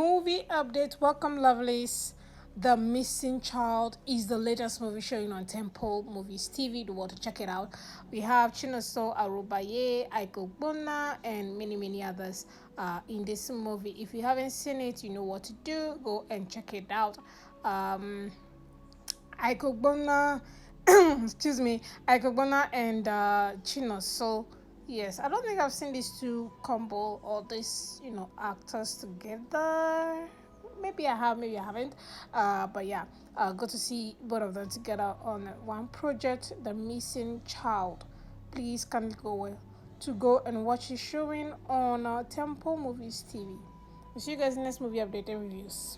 Movie update. Welcome, lovelies. The Missing Child is the latest movie showing on Temple Movies TV. Do you want to check it out? We have Chinoso Arubaye, Aiko Bona, and many others in this movie. If you haven't seen it, you know what to do. Go and check it out. Aiko Bona, excuse me, Aiko Bona and Chinoso. Yes, I don't think I've seen these two combo or these, actors together. Maybe I have, maybe I haven't. But yeah, good to see both of them together on one project, The Missing Child. Please kindly go and watch it showing on Temple Movies TV. We'll see you guys in the next movie update and reviews.